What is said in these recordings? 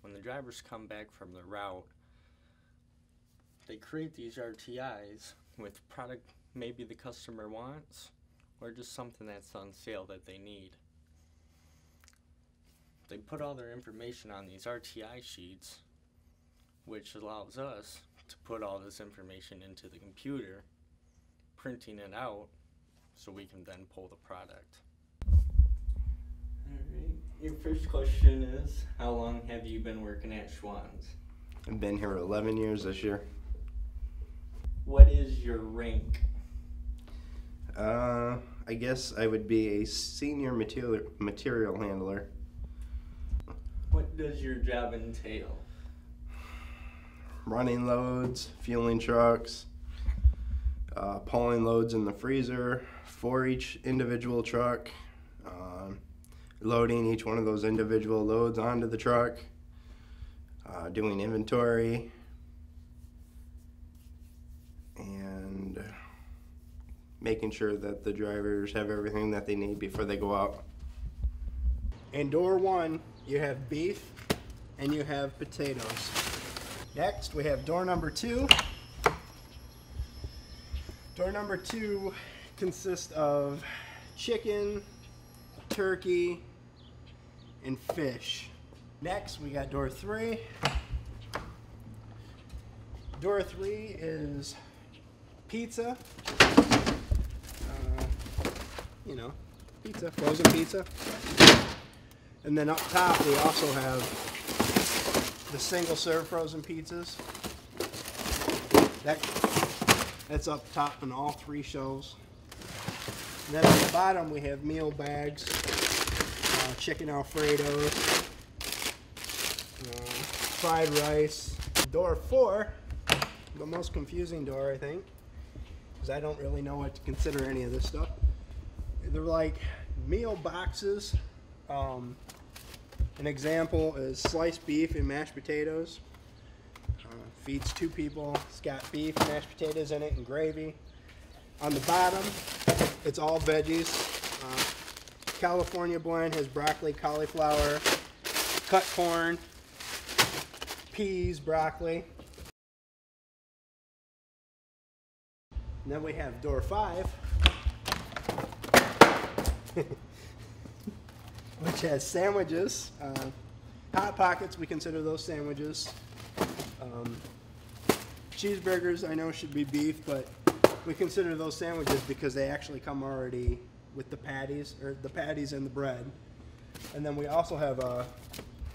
when the drivers come back from the route, they create these RTIs with product maybe the customer wants or just something that's on sale that they need. They put all their information on these RTI sheets, which allows us to put all this information into the computer, printing it out so we can then pull the product. Alright, your first question is, how long have you been working at Schwann's? I've been here 11 years this year. What is your rank? I guess I would be a senior material handler. What does your job entail? Running loads, fueling trucks, pulling loads in the freezer for each individual truck, loading each one of those individual loads onto the truck, doing inventory, and making sure that the drivers have everything that they need before they go out. In door one, you have beef and you have potatoes. Next, we have door number two. Door number two consists of chicken, turkey, and fish. Next, we got door three. Door three is pizza. Pizza, frozen pizza. And then up top, we also have the single serve frozen pizzas. That's up top on all three shelves. And then on the bottom, we have meal bags, chicken Alfredo, fried rice. Door four, the most confusing door, I think, because I don't really know what to consider any of this stuff. They're like meal boxes. An example is sliced beef and mashed potatoes. Feeds 2 people. It's got beef, mashed potatoes in it, and gravy. On the bottom, it's all veggies. California blend has broccoli, cauliflower, cut corn, peas, broccoli. And then we have door 5. Which has sandwiches. Hot Pockets, we consider those sandwiches. Cheeseburgers, I know should be beef, but we consider those sandwiches because they actually come already with the patties, or the patties and the bread. And then we also have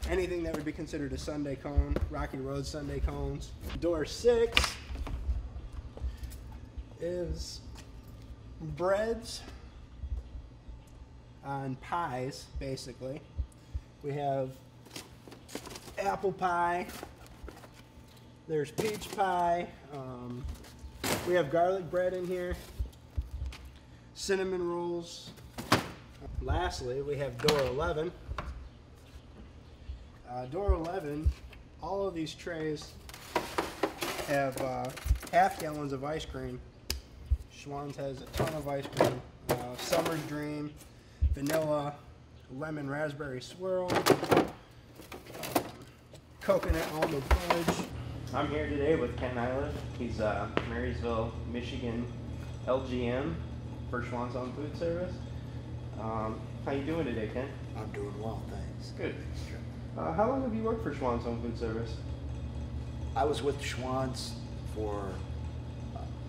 anything that would be considered a sundae cone, Rocky Road sundae cones. Door 6 is breads and pies, basically. We have apple pie, there's peach pie, we have garlic bread in here, cinnamon rolls. Lastly, we have door 11. Door 11, all of these trays have half gallons of ice cream. Schwann's has a ton of ice cream. Summer's Dream, vanilla, lemon raspberry swirl, coconut almond fudge. I'm here today with Ken Nyland. He's Marysville, Michigan LGM for Schwann's Own Food Service. How you doing today, Ken? I'm doing well, thanks. Good. How long have you worked for Schwann's Own Food Service? I was with Schwann's for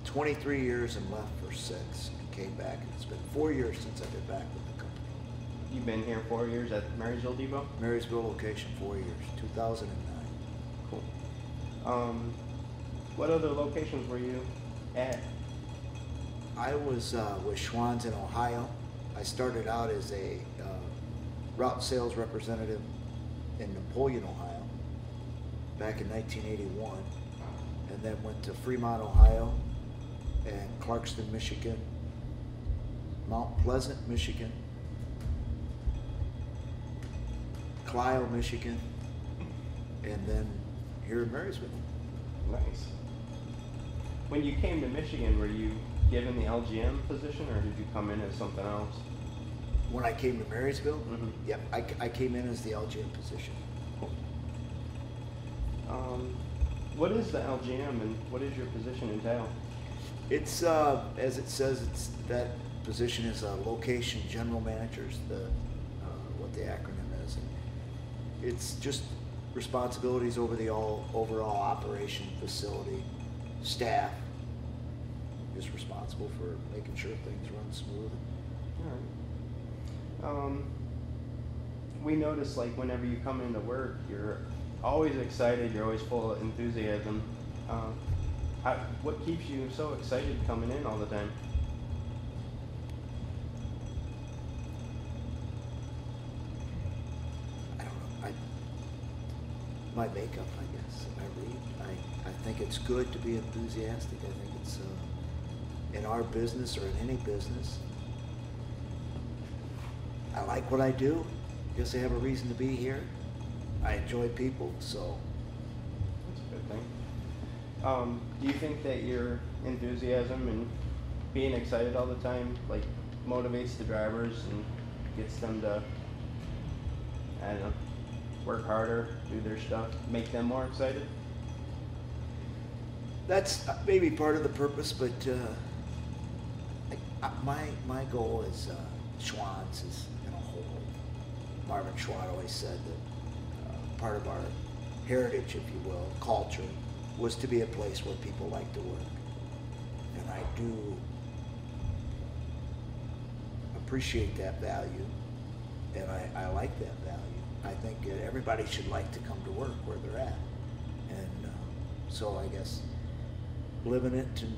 23 years and left for 6 and came back. And it's been 4 years since I've been back with the company. You've been here 4 years at Marysville Depot? Marysville location, 4 years, 2009. Cool. What other locations were you at? I was with Schwann's in Ohio. I started out as a route sales representative in Napoleon, Ohio, back in 1981, and then went to Fremont, Ohio, and Clarkston, Michigan, Mount Pleasant, Michigan, Clio, Michigan, and then here in Marysville. Nice. When you came to Michigan, were you given the LGM position, or did you come in as something else? When I came to Marysville, Mm-hmm. yep, I came in as the LGM position. Cool. What is the LGM and what is your position entail? It's, as it says, it's, that position is location general managers, what the acronym is. It's just responsibilities over the overall operation, facility, staff. Just responsible for making sure things run smooth. All right. We notice, like, whenever you come into work, you're always excited, you're always full of enthusiasm. What keeps you so excited coming in all the time? I don't know. My makeup, I guess. I think it's good to be enthusiastic. I think it's in our business or in any business. I like what I do. Guess I have a reason to be here. I enjoy people, so. That's a good thing. Do you think that your enthusiasm and being excited all the time, like, motivates the drivers and gets them to, I don't know, work harder, do their stuff, make them more excited? That's maybe part of the purpose, but my goal is Schwann's is in a whole. Marvin Schwann always said that part of our heritage, if you will, culture, was to be a place where people like to work. And I do appreciate that value, and I like that value. I think everybody should like to come to work where they're at. And so I guess living it and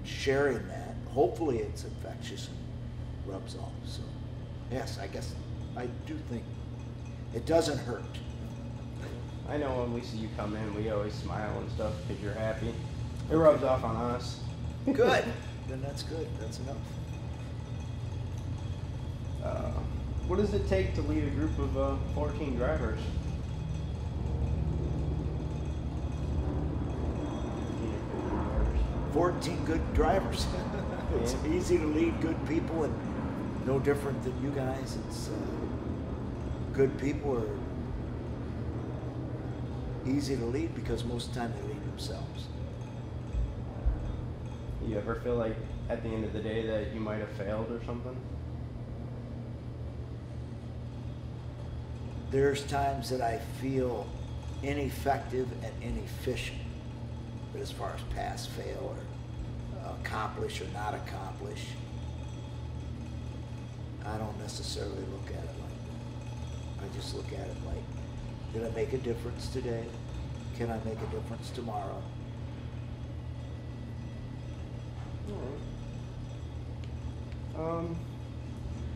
sharing that, hopefully it's infectious and rubs off. So yes, I guess I do think it doesn't hurt. I know when we see you come in, we always smile and stuff because you're happy. It rubs off on us. Good. Then that's good. That's enough. What does it take to lead a group of 14 drivers? 14 good drivers. It's easy to lead good people, and no different than you guys. It's good people are easy to lead because most of the time they lead themselves. You ever feel like at the end of the day that you might have failed or something? There's times that I feel ineffective and inefficient, but as far as pass, fail, or accomplish or not accomplish, I don't necessarily look at it like that. I just look at it like, did I make a difference today? Can I make a difference tomorrow? All right.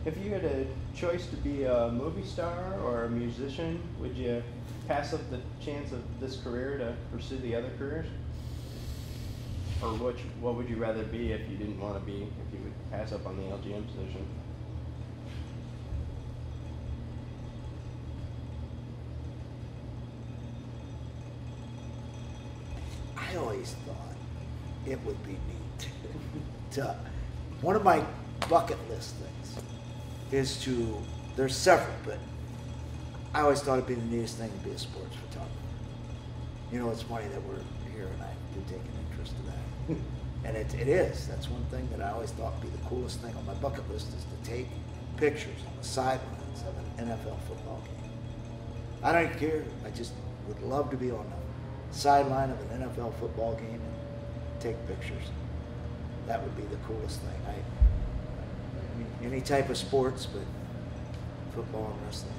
If you had a choice to be a movie star or a musician, would you pass up the chance of this career to pursue the other careers? Or what would you rather be if you didn't want to be, if you would pass up on the LGM position? I always thought it would be neat. One of my bucket list things is to, there's several, but I always thought it'd be the neatest thing to be a sports photographer. You know, it's funny that we're here and I do take an interest in that. And it is. That's one thing that I always thought would be the coolest thing on my bucket list is to take pictures on the sidelines of an NFL football game. I don't care. I just would love to be on the sideline of an NFL football game and take pictures. That would be the coolest thing. I mean, any type of sports, but football and wrestling,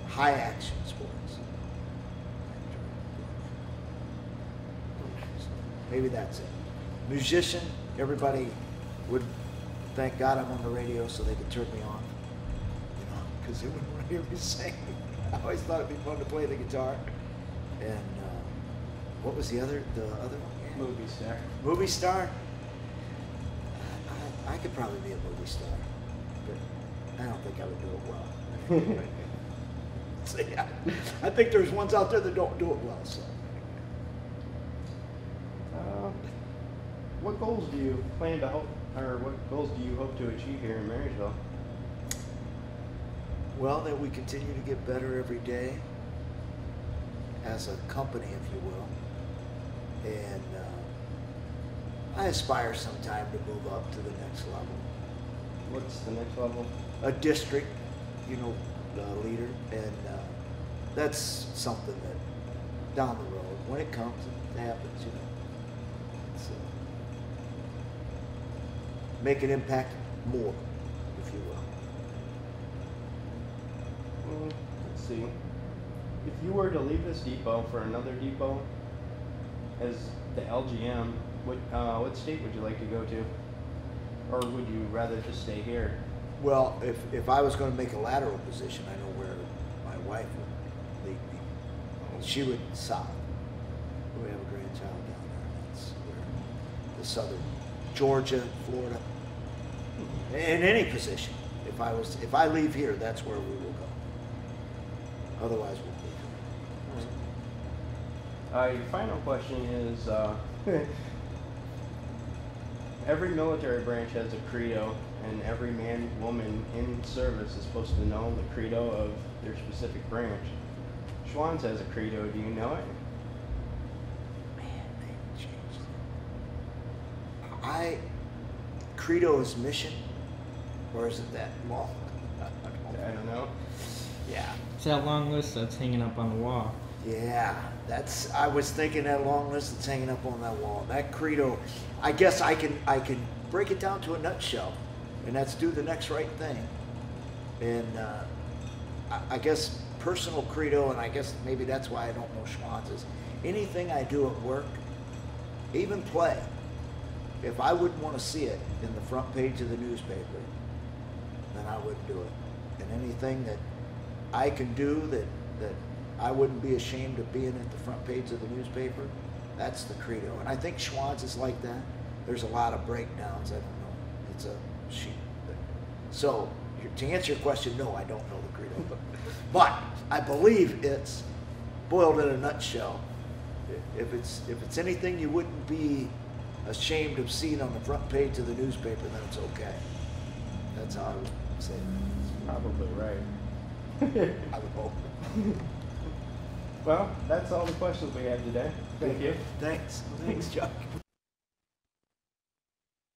high action sports. Maybe that's it. Musician, everybody would thank God I'm on the radio so they could turn me on, you know, because they wouldn't want to hear me sing. I always thought it'd be fun to play the guitar. And what was the other one? Movie star. Movie star? I could probably be a movie star, but I don't think I would do it well. So, yeah, I think there's ones out there that don't do it well, so. What goals do you plan to hope, or what goals do you hope to achieve here in Marysville? Well, that we continue to get better every day, as a company, if you will. And I aspire sometime to move up to the next level. What's the next level? A district, leader, and that's something that down the road, when it comes, it happens, It's, make an impact more, if you will. Let's see. If you were to leave this depot for another depot as the LGM, what state would you like to go to? Or would you rather just stay here? Well, if I was going to make a lateral position, I know where my wife would lead me. She would south. We have a grandchild down there. That's where the southern Georgia, Florida. In any position, if I leave here, that's where we will go. Otherwise, we'll leave. Your final question is, every military branch has a credo, and every man, woman in service is supposed to know the credo of their specific branch. Schwann's has a credo. Do you know it? Man, they changed it. Credo is mission, or is it that long? I don't know. Yeah. It's that long list that's hanging up on the wall. Yeah, I was thinking that long list that's hanging up on that wall. That credo, I guess I can break it down to a nutshell, and that's do the next right thing. And I guess personal credo, and I guess maybe that's why I don't know Schwann's, is anything I do at work, even play, if I wouldn't want to see it in the front page of the newspaper, then I wouldn't do it. And anything that I can do that I wouldn't be ashamed of being at the front page of the newspaper, that's the credo. And I think Schwann's is like that. There's a lot of breakdowns. I don't know. It's a sheet. So to answer your question, no, I don't know the credo. But I believe it's boiled in a nutshell. If it's anything you wouldn't be ashamed of seeing on the front page of the newspaper, then it's okay. That's how I would say it. Probably right. I would hope. Well, that's all the questions we have today. Thank you. Thanks, Chuck.